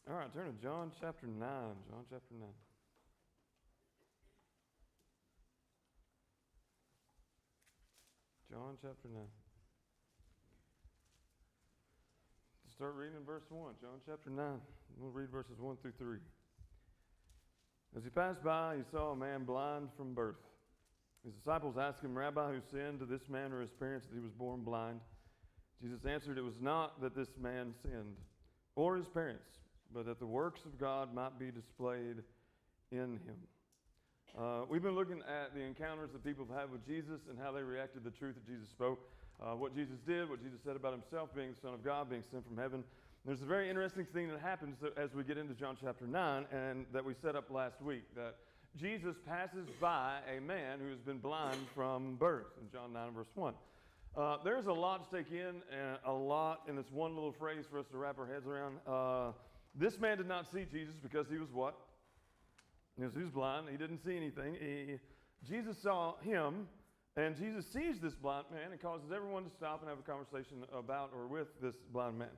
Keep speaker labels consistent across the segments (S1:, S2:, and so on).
S1: All right, turn to John chapter 9. John chapter 9. John chapter 9. Start reading in verse 1. John chapter 9. We'll read verses 1 through 3. As he passed by, he saw a man blind from birth. His disciples asked him, Rabbi, who sinned, this man or his parents, that he was born blind? Jesus answered, it was not that this man sinned, or his parents, but that the works of God might be displayed in him. We've been looking at the encounters that people have had with Jesus and how they reacted to the truth that Jesus spoke, what Jesus did, what Jesus said about himself, being the Son of God, being sent from heaven. There's a very interesting thing that happens as we get into John chapter 9 and that we set up last week, that Jesus passes by a man who has been blind from birth in John 9 verse 1. There's a lot to take in and a lot in this one little phrase for us to wrap our heads around. This man did not see Jesus because he was what? Because he was blind. He didn't see anything. Jesus saw him, and Jesus sees this blind man and causes everyone to stop and have a conversation about or with this blind man.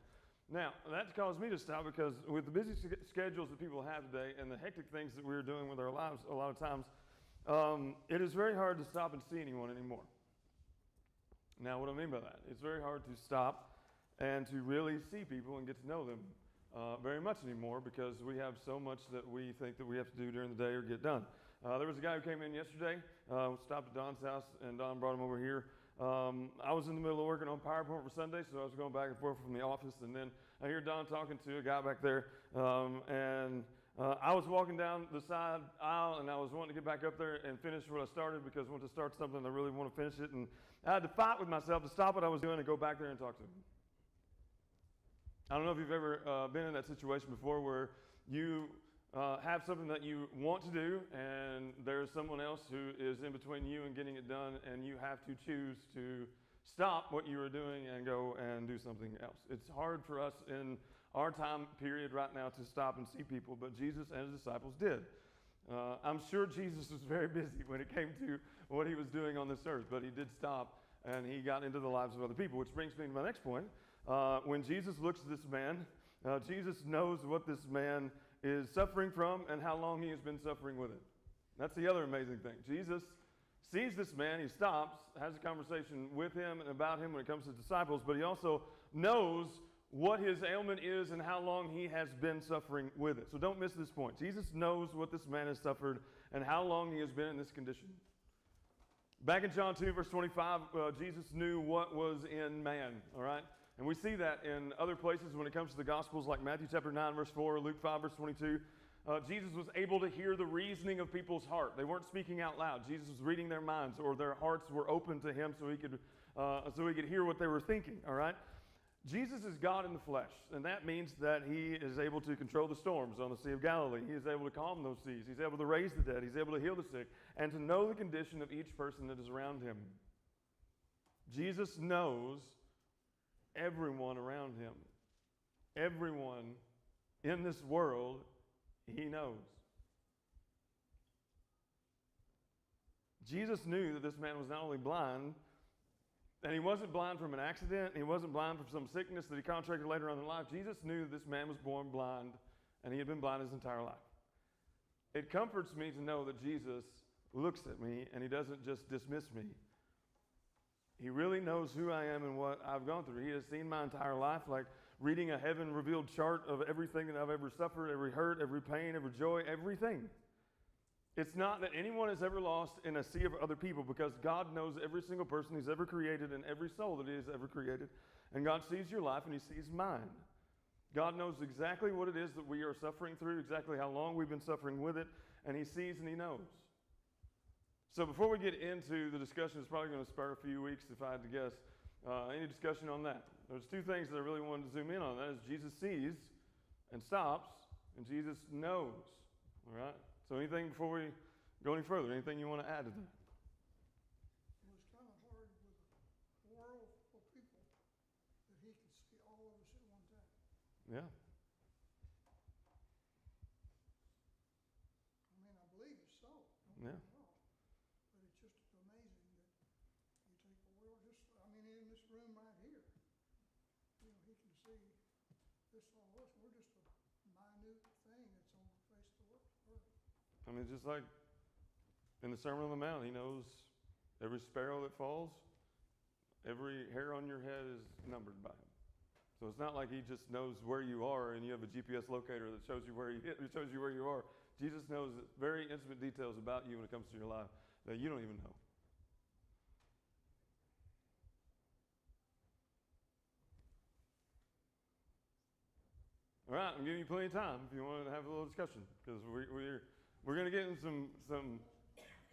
S1: Now, that caused me to stop because with the busy schedules that people have today and the hectic things that we're doing with our lives a lot of times, it is very hard to stop and see anyone anymore. Now, what do I mean by that? It's very hard to stop and to really see people and get to know them very much anymore because we have so much that we think that we have to do during the day or get done. There was a guy who came in yesterday, stopped at Don's house, and Don brought him over here. I was in the middle of working on PowerPoint for Sunday, so I was going back and forth from the office, and then I hear Don talking to a guy back there, and I was walking down the side aisle, and I was wanting to get back up there and finish what I started because I wanted to start something and I really want to finish it, and I had to fight with myself to stop what I was doing and go back there and talk to him. I don't know if you've ever been in that situation before where you have something that you want to do and there's someone else who is in between you and getting it done and you have to choose to stop what you are doing and go and do something else. It's hard for us in our time period right now to stop and see people, but Jesus and his disciples did. I'm sure Jesus was very busy when it came to what he was doing on this earth, but he did stop and he got into the lives of other people, which brings me to my next point. When Jesus looks at this man, Jesus knows what this man is suffering from and how long he has been suffering with it. That's the other amazing thing. Jesus sees this man, he stops, has a conversation with him and about him when it comes to disciples, but he also knows what his ailment is and how long he has been suffering with it. So don't miss this point. Jesus knows what this man has suffered and how long he has been in this condition. Back in John 2, verse 25, Jesus knew what was in man, all right? And we see that in other places when it comes to the Gospels, like Matthew chapter 9, verse 4, Luke 5, verse 22. Jesus was able to hear the reasoning of people's heart. They weren't speaking out loud. Jesus was reading their minds, or their hearts were open to him so he could hear what they were thinking, all right? Jesus is God in the flesh, and that means that he is able to control the storms on the Sea of Galilee. He is able to calm those seas. He's able to raise the dead. He's able to heal the sick, and to know the condition of each person that is around him. Jesus knows everyone around him. Everyone in this world, he knows. Jesus knew that this man was not only blind, and he wasn't blind from an accident, and he wasn't blind from some sickness that he contracted later on in life. Jesus knew that this man was born blind, and he had been blind his entire life. It comforts me to know that Jesus looks at me, and he doesn't just dismiss me. He really knows who I am and what I've gone through. He has seen my entire life, like reading a heaven-revealed chart of everything that I've ever suffered, every hurt, every pain, every joy, everything. It's not that anyone is ever lost in a sea of other people because God knows every single person he's ever created and every soul that he has ever created. And God sees your life and he sees mine. God knows exactly what it is that we are suffering through, exactly how long we've been suffering with it, and he sees and he knows. So before we get into the discussion, it's probably going to spare a few weeks if I had to guess. Any discussion on that? There's two things that I really wanted to zoom in on. That is Jesus sees and stops, and Jesus knows. All right? So anything before we go any further? Anything you want to add to that?
S2: It was kind of hard with a world full of people that he could see all of us at one time.
S1: Yeah.
S2: I mean, I believe it's so. Don't
S1: Yeah.
S2: get me wrong. But it's just amazing that you take the world just, I mean, in this room right here, you know, he can see this all of us. We're just a minute
S1: I mean, just like in the Sermon on the Mount, he knows every sparrow that falls, every hair on your head is numbered by him. So it's not like he just knows where you are and you have a GPS locator that shows you where you are. Jesus knows very intimate details about you when it comes to your life that you don't even know. All right, I'm giving you plenty of time if you want to have a little discussion, because we're going to get into some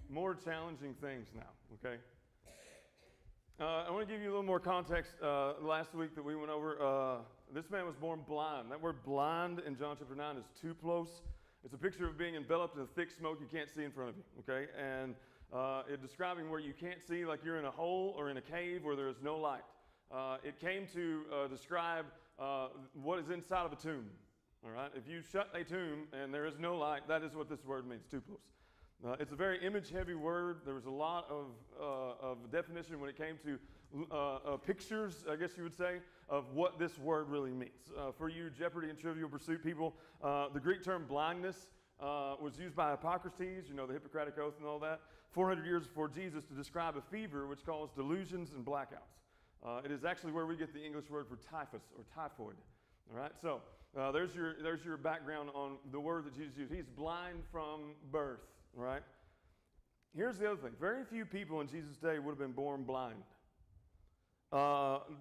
S1: more challenging things now, okay? I want to give you a little more context. Last week that we went over, this man was born blind. That word blind in John chapter 9 is tuplos. It's a picture of being enveloped in a thick smoke you can't see in front of you, okay? And it's describing where you can't see, like you're in a hole or in a cave where there is no light. It came to describe what is inside of a tomb, all right? If you shut a tomb and there is no light, that is what this word means, tuplos. It's a very image-heavy word. There was a lot of definition when it came to pictures, I guess you would say, of what this word really means. For you Jeopardy and Trivial Pursuit people, the Greek term blindness was used by Hippocrates, you know, the Hippocratic Oath and all that, 400 years before Jesus, to describe a fever which caused delusions and blackouts. It is actually where we get the English word for typhus or typhoid. All right, so there's your background on the word that Jesus used. He's blind from birth. Right? Here's the other thing. Very few people in Jesus' day would have been born blind.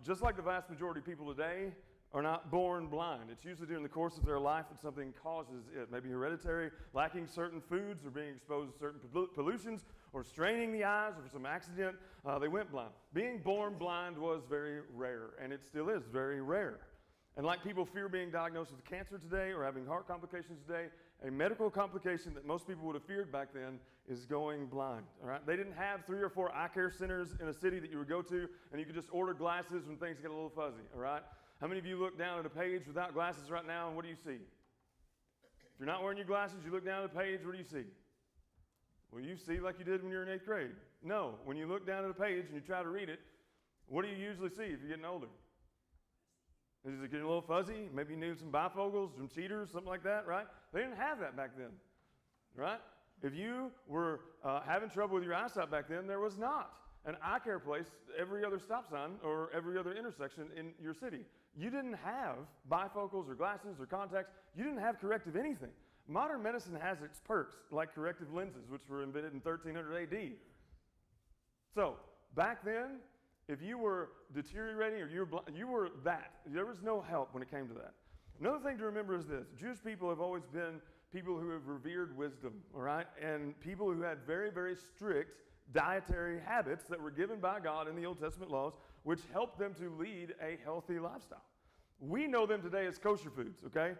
S1: Just like the vast majority of people today are not born blind. It's usually during the course of their life that something causes it. Maybe hereditary, lacking certain foods, or being exposed to certain pollutions, or straining the eyes, or some accident, they went blind. Being born blind was very rare, and it still is very rare. And like people fear being diagnosed with cancer today or having heart complications today, a medical complication that most people would have feared back then is going blind. All right? They didn't have 3 or 4 eye care centers in a city that you would go to and you could just order glasses when things get a little fuzzy. All right? How many of you look down at a page without glasses right now, and what do you see? If you're not wearing your glasses, you look down at a page, what do you see? Well, you see like you did when you were in 8th grade. No, when you look down at a page and you try to read it, what do you usually see if you're getting older? Is it getting a little fuzzy? Maybe you need some bifocals, some cheaters, something like that, right? They didn't have that back then, right? If you were having trouble with your eyesight back then, there was not an eye care place every other stop sign or every other intersection in your city. You didn't have bifocals or glasses or contacts. You didn't have corrective anything. Modern medicine has its perks, like corrective lenses, which were invented in 1300 AD. So back then, if you were deteriorating or you were that. There was no help when it came to that. Another thing to remember is this. Jewish people have always been people who have revered wisdom, all right? And people who had very, very strict dietary habits that were given by God in the Old Testament laws, which helped them to lead a healthy lifestyle. We know them today as kosher foods, okay?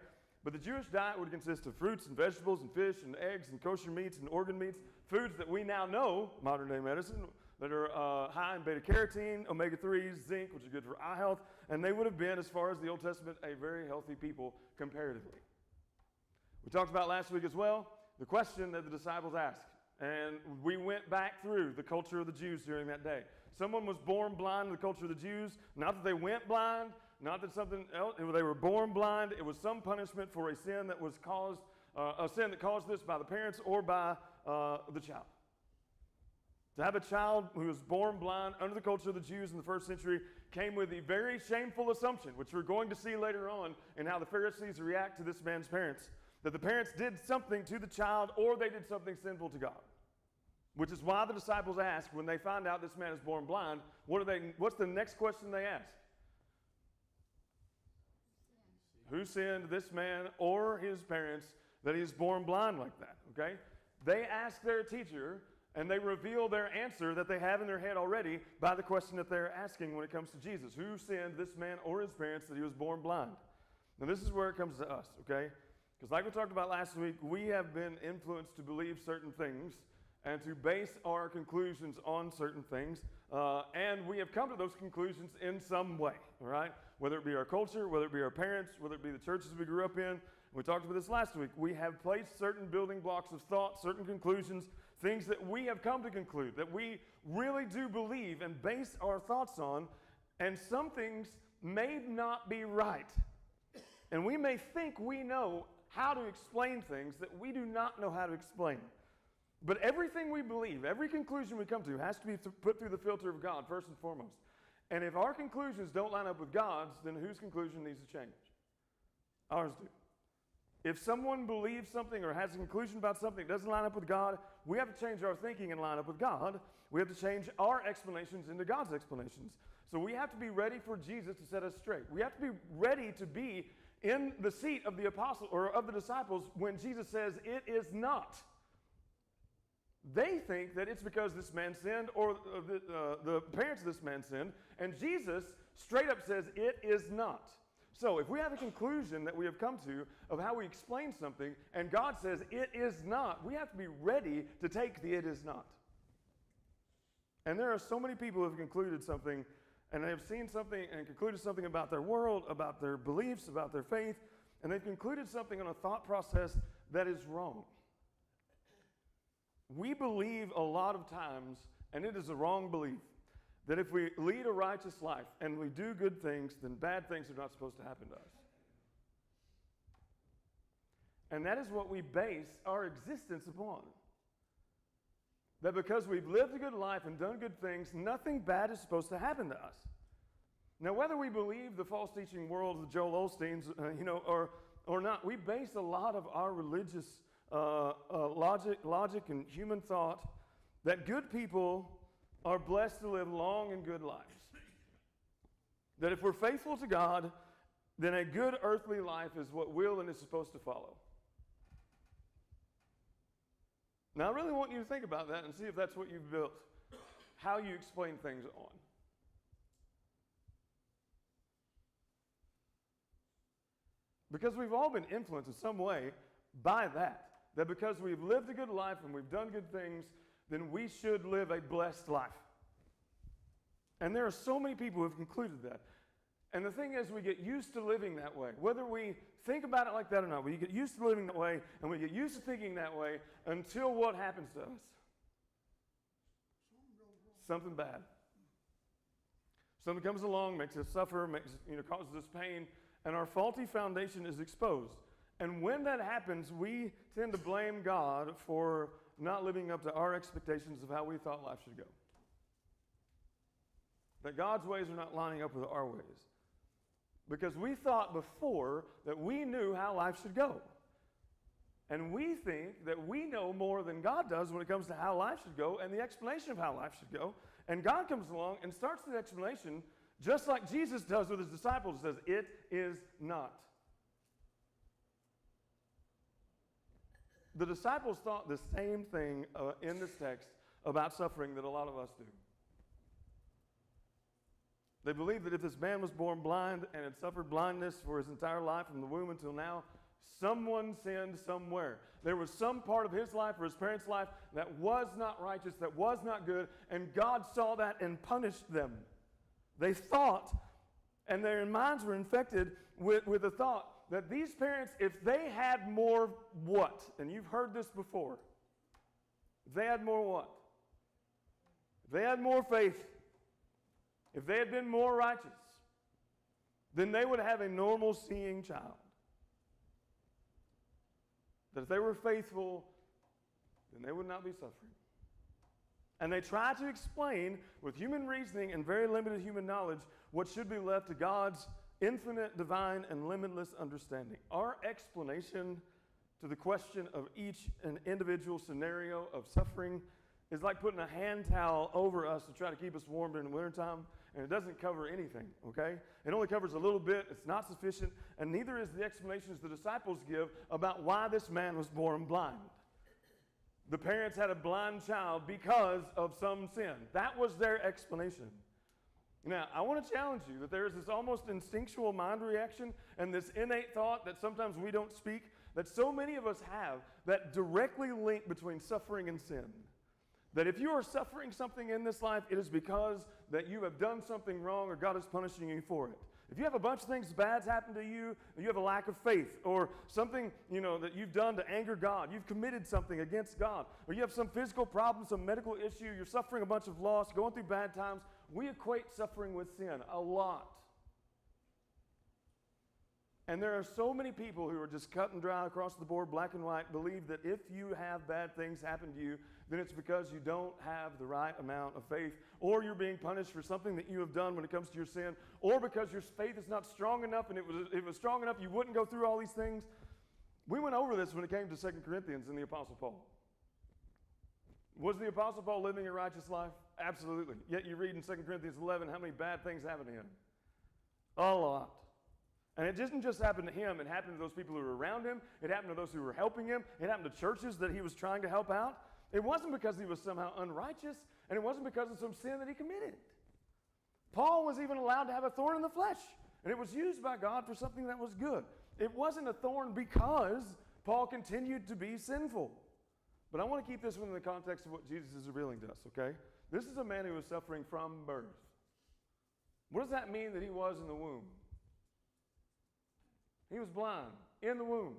S1: But the Jewish diet would consist of fruits and vegetables and fish and eggs and kosher meats and organ meats, foods that we now know, modern day medicine, that are high in beta-carotene, omega-3s, zinc, which is good for eye health, and they would have been, as far as the Old Testament, a very healthy people comparatively. We talked about last week as well the question that the disciples asked, and we went back through the culture of the Jews during that day. Someone was born blind in the culture of the Jews, not that they went blind, not that something else, they were born blind. It was some punishment for a sin that was caused, a sin that caused this by the parents or by the child. To have a child who was born blind under the culture of the Jews in the first century came with the very shameful assumption, which we're going to see later on in how the Pharisees react to this man's parents, that the parents did something to the child or they did something sinful to God. Which is why the disciples ask, when they find out this man is born blind, what's the next question they ask? Who sinned, this man or his parents, that he is born blind like that? Okay? They ask their teacher, and they reveal their answer that they have in their head already by the question that they're asking when it comes to Jesus. Who sinned, this man or his parents, that he was born blind? Now this is where it comes to us, okay? Because like we talked about last week, we have been influenced to believe certain things and to base our conclusions on certain things. And we have come to those conclusions in some way, all right? Whether it be our culture, whether it be our parents, whether it be the churches we grew up in. We talked about this last week. We have placed certain building blocks of thought, certain conclusions, things that we have come to conclude, that we really do believe and base our thoughts on, and some things may not be right. And we may think we know how to explain things that we do not know how to explain. But everything we believe, every conclusion we come to has to be put through the filter of God, first and foremost. And if our conclusions don't line up with God's, then whose conclusion needs to change? Ours do. If someone believes something or has a conclusion about something that doesn't line up with God, we have to change our thinking and line up with God. We have to change our explanations into God's explanations. So we have to be ready for Jesus to set us straight. We have to be ready to be in the seat of the apostle or of the disciples when Jesus says, "It is not." They think that it's because this man sinned or the parents of this man sinned, and Jesus straight up says, "It is not." So if we have a conclusion that we have come to of how we explain something, and God says, "It is not," we have to be ready to take the "it is not." And there are so many people who have concluded something, and they have seen something and concluded something about their world, about their beliefs, about their faith, and they've concluded something on a thought process that is wrong. We believe a lot of times, and it is a wrong belief, that if we lead a righteous life and we do good things, then bad things are not supposed to happen to us. And that is what we base our existence upon. That because we've lived a good life and done good things, nothing bad is supposed to happen to us. Now, whether we believe the false teaching world of Joel Osteen's, or not, we base a lot of our religious logic and human thought that good people are blessed to live long and good lives. That if we're faithful to God, then a good earthly life is what will and is supposed to follow. Now, I really want you to think about that and see if that's what you've built, how you explain things on. Because we've all been influenced in some way by that. That because we've lived a good life and we've done good things, then we should live a blessed life. And there are so many people who have concluded that. And the thing is, we get used to living that way. Whether we think about it like that or not, we get used to living that way, and we get used to thinking that way until what happens to us? Something bad. Something comes along, makes us suffer, causes us pain, and our faulty foundation is exposed. And when that happens, we tend to blame God for not living up to our expectations of how we thought life should go. That God's ways are not lining up with our ways. Because we thought before that we knew how life should go. And we think that we know more than God does when it comes to how life should go and the explanation of how life should go. And God comes along and starts the explanation just like Jesus does with his disciples. Says, "It is not." The disciples thought the same thing in this text about suffering that a lot of us do. They believed that if this man was born blind and had suffered blindness for his entire life from the womb until now, someone sinned somewhere. There was some part of his life or his parents' life that was not righteous, that was not good, and God saw that and punished them. They thought, and their minds were infected with the thought that these parents, if they had more what? And you've heard this before. If they had more what? If they had more faith, if they had been more righteous, then they would have a normal seeing child. That if they were faithful, then they would not be suffering. And they try to explain with human reasoning and very limited human knowledge what should be left to God's infinite, divine, and limitless understanding. Our explanation to the question of each an individual scenario of suffering is like putting a hand towel over us to try to keep us warm during the wintertime, and it doesn't cover anything, okay? It only covers a little bit. It's not sufficient, and neither is the explanations the disciples give about why this man was born blind. The parents had a blind child because of some sin. That was their explanation. Now, I want to challenge you that there is this almost instinctual mind reaction and this innate thought that sometimes we don't speak, that so many of us have, that directly link between suffering and sin. That if you are suffering something in this life, it is because that you have done something wrong or God is punishing you for it. If you have a bunch of things bad's happen to you, you have a lack of faith, or something, that you've done to anger God, you've committed something against God, or you have some physical problem, some medical issue, you're suffering a bunch of loss, going through bad times, we equate suffering with sin a lot. And there are so many people who are just cut and dry across the board, black and white, believe that if you have bad things happen to you, then it's because you don't have the right amount of faith, or you're being punished for something that you have done when it comes to your sin, or because your faith is not strong enough, and if it was strong enough, you wouldn't go through all these things. We went over this when it came to 2 Corinthians and the Apostle Paul. Was the Apostle Paul living a righteous life? Absolutely. Yet you read in 2 Corinthians 11 how many bad things happened to him. A lot. And it didn't just happen to him. It happened to those people who were around him. It happened to those who were helping him. It happened to churches that he was trying to help out. It wasn't because he was somehow unrighteous, and it wasn't because of some sin that he committed. Paul was even allowed to have a thorn in the flesh, and it was used by God for something that was good. It wasn't a thorn because Paul continued to be sinful. But I want to keep this within the context of what Jesus is revealing to us, okay? This is a man who was suffering from birth. What does that mean that he was in the womb? He was blind in the womb.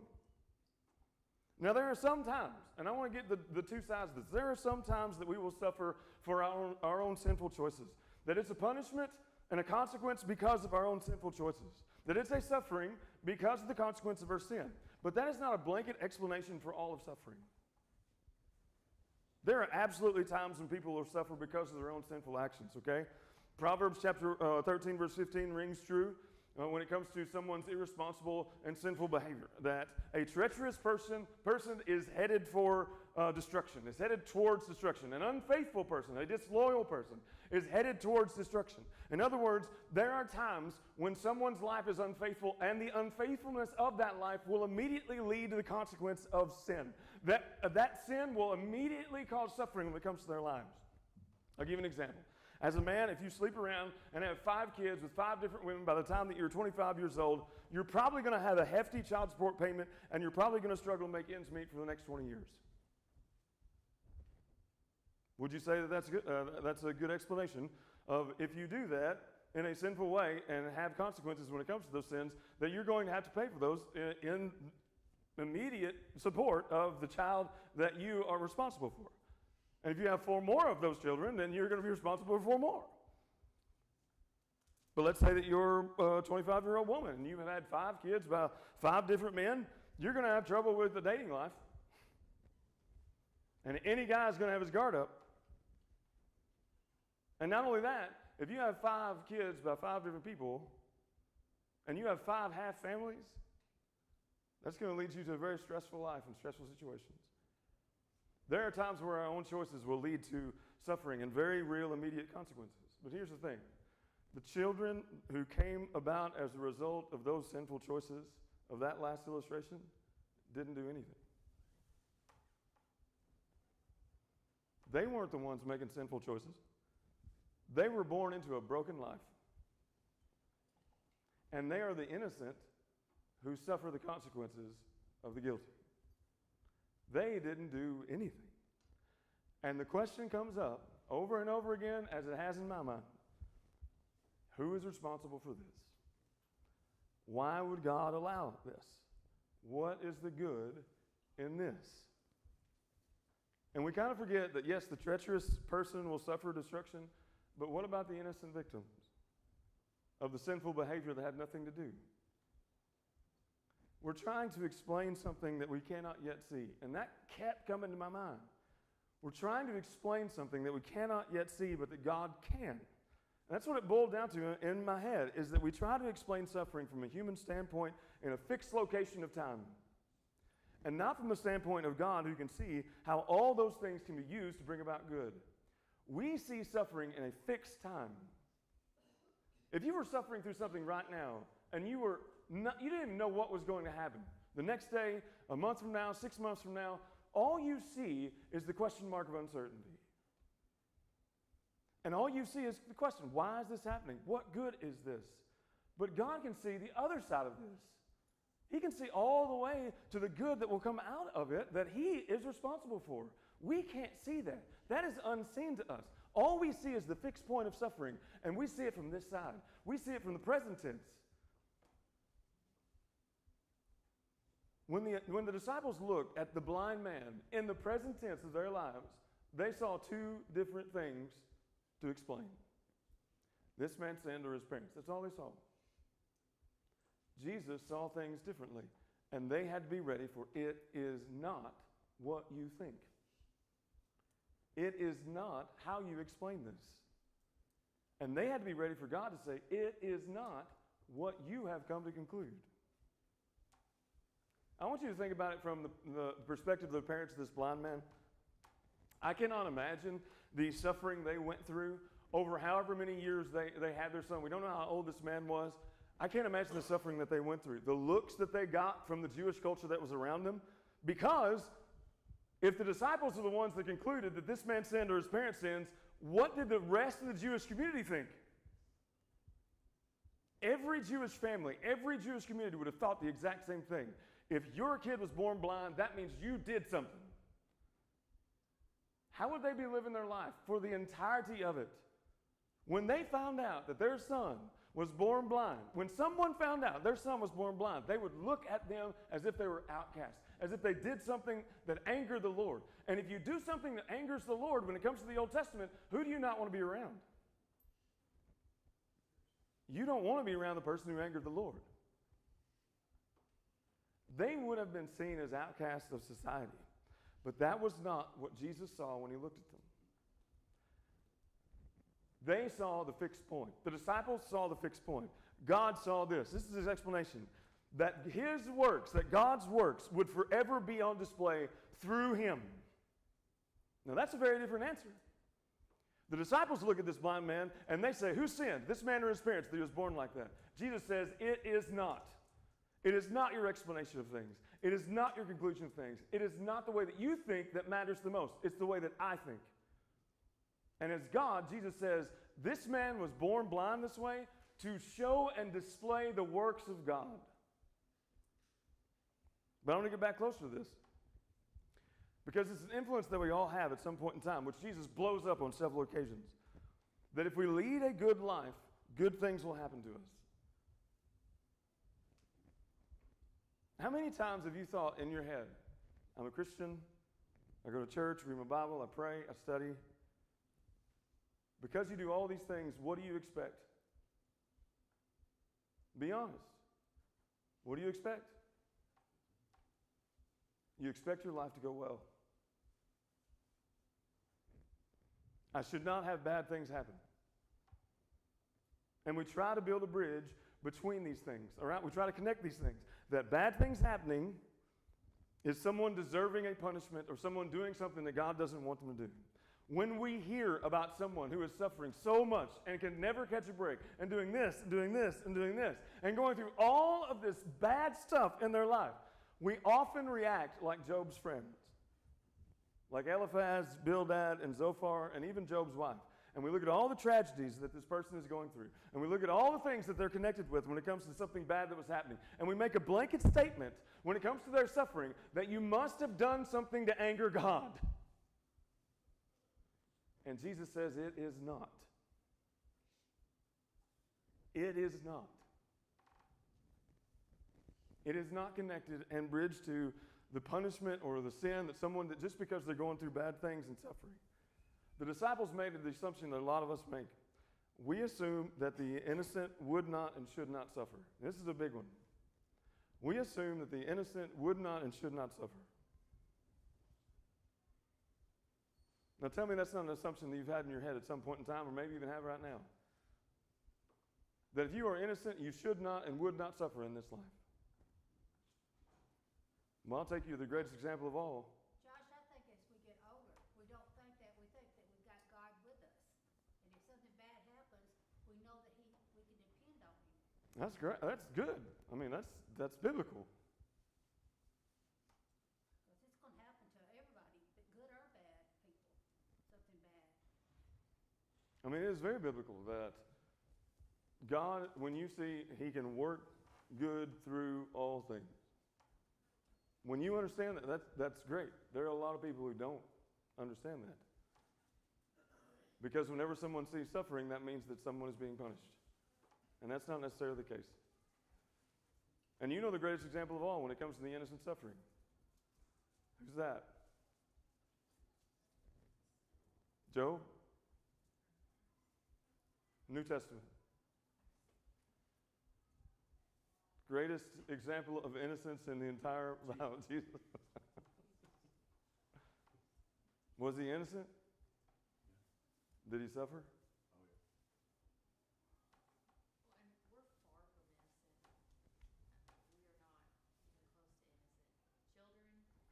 S1: Now, there are some times, and I want to get the two sides of this. There are some times that we will suffer for our own sinful choices. That it's a punishment and a consequence because of our own sinful choices. That it's a suffering because of the consequence of our sin. But that is not a blanket explanation for all of suffering. There are absolutely times when people will suffer because of their own sinful actions, okay? Proverbs chapter 13, verse 15 rings true when it comes to someone's irresponsible and sinful behavior. That a treacherous person is headed for destruction, is headed towards destruction. An unfaithful person, a disloyal person, is headed towards destruction. In other words, there are times when someone's life is unfaithful, and the unfaithfulness of that life will immediately lead to the consequence of sin. That sin will immediately cause suffering when it comes to their lives. I'll give you an example. As a man, if you sleep around and have 5 kids with 5 different women, by the time that you're 25 years old, you're probably going to have a hefty child support payment, and you're probably going to struggle to make ends meet for the next 20 years. Would you say that that's good? That's a good explanation of if you do that in a sinful way and have consequences when it comes to those sins, that you're going to have to pay for those in immediate support of the child that you are responsible for. And if you have 4 more of those children, then you're going to be responsible for 4 more. But let's say that you're a 25-year-old woman and you have had 5 kids by 5 different men. You're going to have trouble with the dating life. And any guy is going to have his guard up. And not only that, if you have 5 kids by 5 different people and you have 5 half families, that's going to lead you to a very stressful life and stressful situations. There are times where our own choices will lead to suffering and very real immediate consequences. But here's the thing. The children who came about as a result of those sinful choices of that last illustration didn't do anything. They weren't the ones making sinful choices. They were born into a broken life. And they are the innocent who suffer the consequences of the guilty. They didn't do anything. And the question comes up over and over again, as it has in my mind. Who is responsible for this? Why would God allow this? What is the good in this? And we kind of forget that, yes, the treacherous person will suffer destruction, but what about the innocent victims of the sinful behavior that had nothing to do? We're trying to explain something that we cannot yet see, and that kept coming to my mind. We're trying to explain something that we cannot yet see, but that God can. And that's what it boiled down to in my head, is that we try to explain suffering from a human standpoint in a fixed location of time, and not from the standpoint of God, who can see how all those things can be used to bring about good. We see suffering in a fixed time. If you were suffering through something right now, and you didn't even know what was going to happen, the next day, a month from now, 6 months from now, all you see is the question mark of uncertainty. And all you see is the question, why is this happening? What good is this? But God can see the other side of this. He can see all the way to the good that will come out of it that He is responsible for. We can't see that. That is unseen to us. All we see is the fixed point of suffering, and we see it from this side. We see it from the present tense. When the disciples looked at the blind man in the present tense of their lives, they saw 2 different things to explain. This man sinned, or his parents. That's all they saw. Jesus saw things differently, and they had to be ready for it is not what you think. It is not how you explain this. And they had to be ready for God to say, it is not what you have come to conclude. I want you to think about it from the perspective of the parents of this blind man. I cannot imagine the suffering they went through over however many years they had their son. We don't know how old this man was. I can't imagine the suffering that they went through, the looks that they got from the Jewish culture that was around them, because if the disciples are the ones that concluded that this man sinned or his parents sinned, what did the rest of the Jewish community think? Every Jewish family, every Jewish community would have thought the exact same thing. If your kid was born blind, that means you did something. How would they be living their life for the entirety of it? When they found out that their son was born blind, when someone found out their son was born blind, they would look at them as if they were outcasts, as if they did something that angered the Lord. And if you do something that angers the Lord when it comes to the Old Testament, who do you not want to be around? You don't want to be around the person who angered the Lord. They would have been seen as outcasts of society. But that was not what Jesus saw when he looked at them. They saw the fixed point. The disciples saw the fixed point. God saw this. This is his explanation. That his works, that God's works would forever be on display through him. Now that's a very different answer. The disciples look at this blind man and they say, who sinned, this man or his parents, that he was born like that? Jesus says, it is not. It is not your explanation of things. It is not your conclusion of things. It is not the way that you think that matters the most. It's the way that I think. And as God, Jesus says, this man was born blind this way to show and display the works of God. But I want to get back closer to this, because it's an influence that we all have at some point in time, which Jesus blows up on several occasions. That if we lead a good life, good things will happen to us. How many times have you thought in your head, I'm a Christian, I go to church, read my Bible, I pray, I study. Because you do all these things, what do you expect? Be honest. What do you expect? You expect your life to go well. I should not have bad things happen. And we try to build a bridge between these things, all right? We try to connect these things. That bad things happening is someone deserving a punishment or someone doing something that God doesn't want them to do. When we hear about someone who is suffering so much and can never catch a break and doing this and doing this and doing this and going through all of this bad stuff in their life, we often react like Job's friends, like Eliphaz, Bildad, and Zophar, and even Job's wife. And we look at all the tragedies that this person is going through, and we look at all the things that they're connected with when it comes to something bad that was happening, and we make a blanket statement when it comes to their suffering that you must have done something to anger God. And Jesus says it is not. It is not. It is not connected and bridged to the punishment or the sin that someone, that just because they're going through bad things and suffering. The disciples made the assumption that a lot of us make. We assume that the innocent would not and should not suffer. This is a big one. We assume that the innocent would not and should not suffer. Now tell me that's not an assumption that you've had in your head at some point in time, or maybe even have right now. That if you are innocent, you should not and would not suffer in this life. Well, I'll take you to the greatest example of all.
S3: Josh, I think as we get older, we don't think that. We think that we've got God with us. And if something bad happens, we know that we can depend on him.
S1: That's great. That's good. I mean, that's biblical.
S3: Because it's going to happen to everybody, but good or bad people, something bad.
S1: I mean, it is very biblical that God, when you see he can work good through all things. When you understand that, that's great. There are a lot of people who don't understand that. Because whenever someone sees suffering, that means that someone is being punished. And that's not necessarily the case. And you know the greatest example of all when it comes to the innocent suffering. Who's that? Job? New Testament. Greatest example of innocence in the entire Bible. Jesus. Was he innocent? Did he suffer?
S4: Well, and we're far from innocent. We are not even close to innocent. Children, innocent.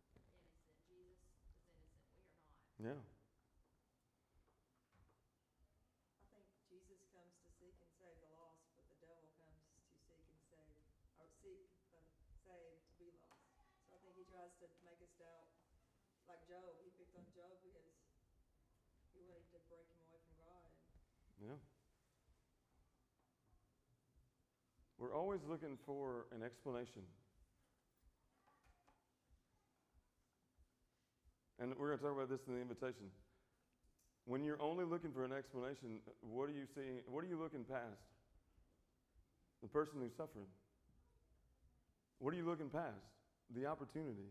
S4: Jesus was innocent. We are not.
S1: Yeah.
S5: I think Jesus comes to seek and save the lost, but the devil comes to seek and save, or seek the saved to be lost. So I think he tries to make us doubt, like Job. He picked on Job because he wanted to break him away from God.
S1: Yeah. We're always looking for an explanation. And we're going to talk about this in the invitation. When you're only looking for an explanation, what are you seeing? What are you looking past? The person who's suffering. What are you looking past? The opportunity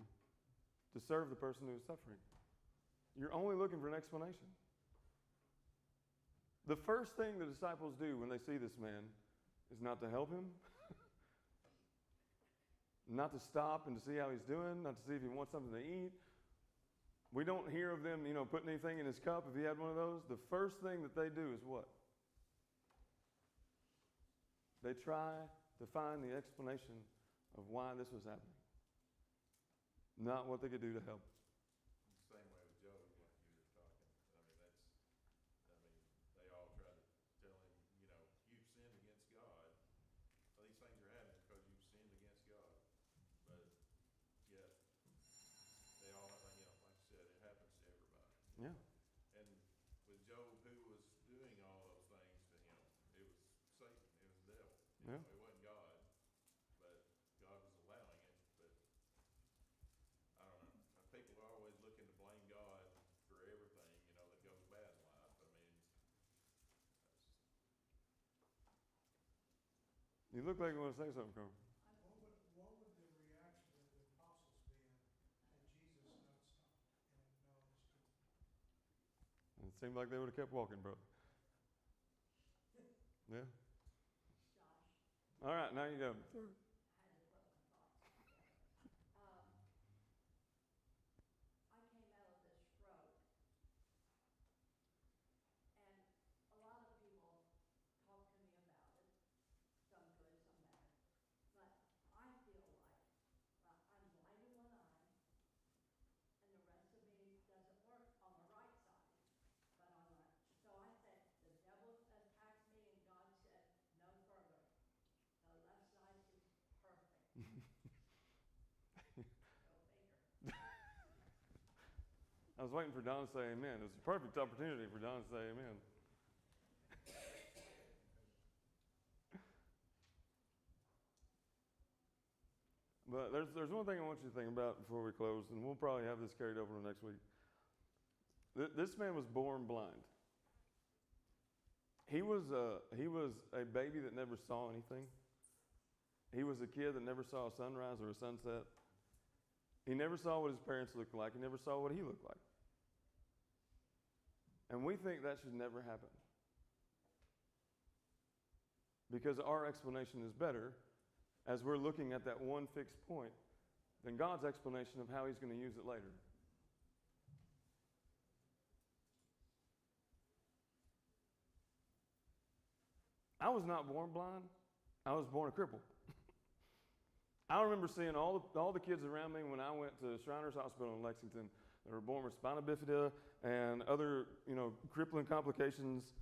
S1: to serve the person who's suffering. You're only looking for an explanation. The first thing the disciples do when they see this man is not to help him, not to stop and to see how he's doing, not to see if he wants something to eat. We don't hear of them, putting anything in his cup if he had one of those. The first thing that they do is what? They try to find the explanation of why this was happening, not what they could do to help.
S6: Same way with Job, like you were talking. They all try to tell him, you've sinned against God. Well, these things are happening because you've sinned against God. But yet, they all, like you said, it happens to everybody.
S1: Yeah.
S6: And with Job, who was doing all those things to him? It was Satan. It was the devil.
S1: Yeah.
S6: It wasn't God, but God was allowing it. But I don't know. People are always looking to blame God for everything, that goes bad in life.
S1: You look like you want to say something, Carl.
S2: What would the reaction of the apostles been had Jesus not stopped and acknowledged him?
S1: It seemed like they would have kept walking, brother. Yeah.
S4: Josh,
S1: All right, now you go.
S4: I had to put my thoughts together. I came out of this stroke, and a lot of people talk to me about it, some good, some bad. But I feel like I'm blind in one eye, and the rest of me doesn't work on the right side, but on the left. So I said, the devil attacked me, and God said, no further. The left side is perfect. Go figure.
S1: I was waiting for Don to say amen. It was a perfect opportunity for Don to say amen. But there's one thing I want you to think about before we close, and we'll probably have this carried over to next week. This man was born blind. He was a baby that never saw anything. He was a kid that never saw a sunrise or a sunset. He never saw what his parents looked like. He never saw what he looked like. And we think that should never happen, because our explanation is better as we're looking at that one fixed point than God's explanation of how he's going to use it later. I was not born blind. I was born a cripple. I remember seeing all the kids around me when I went to Shriners Hospital in Lexington that were born with spina bifida and other, crippling complications.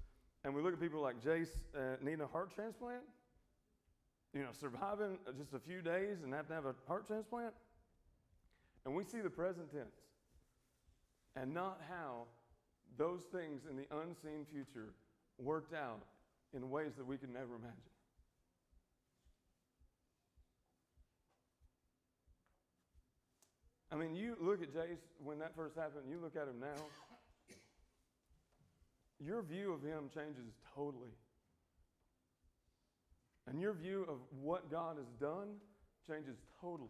S1: And we look at people like Jace needing a heart transplant, surviving just a few days and have to have a heart transplant. And we see the present tense and not how those things in the unseen future worked out in ways that we could never imagine. I mean, you look at Jace when that first happened, you look at him now, your view of him changes totally. And your view of what God has done changes totally.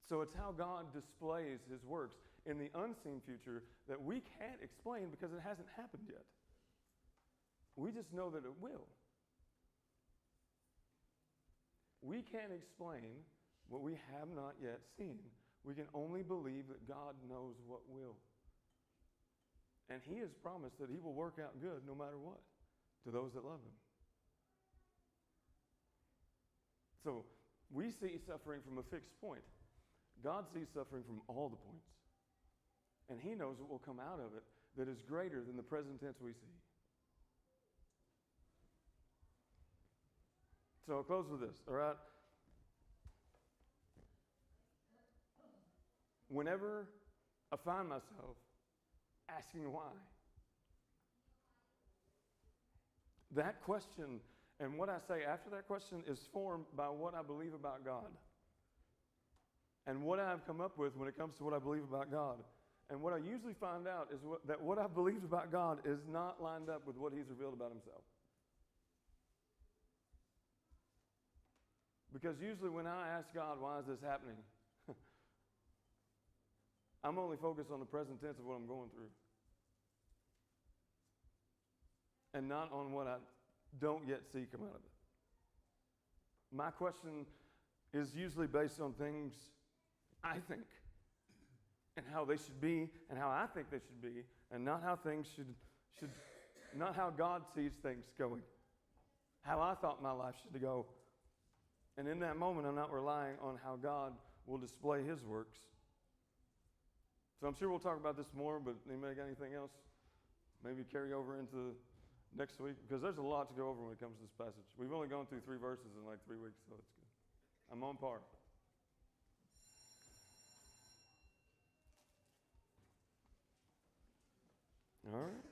S1: So it's how God displays his works in the unseen future that we can't explain because it hasn't happened yet. We just know that it will. We can't explain what we have not yet seen. We can only believe that God knows what will. And he has promised that he will work out good no matter what to those that love him. So we see suffering from a fixed point. God sees suffering from all the points. And he knows what will come out of it that is greater than the present tense we see. So I'll close with this, all right? Whenever I find myself asking why, that question and what I say after that question is formed by what I believe about God. And what I've come up with when it comes to what I believe about God. And what I usually find out is that what I've believed about God is not lined up with what he's revealed about himself. Because usually when I ask God, why is this happening? I'm only focused on the present tense of what I'm going through. And not on what I don't yet see come out of it. My question is usually based on things I think and how they should be and how I think they should be, and not how things should not how God sees things going. How I thought my life should go. And in that moment, I'm not relying on how God will display his works. So I'm sure we'll talk about this more, but anybody got anything else? Maybe carry over into next week? Because there's a lot to go over when it comes to this passage. We've only gone through 3 verses in like 3 weeks, so it's good. I'm on par. All right.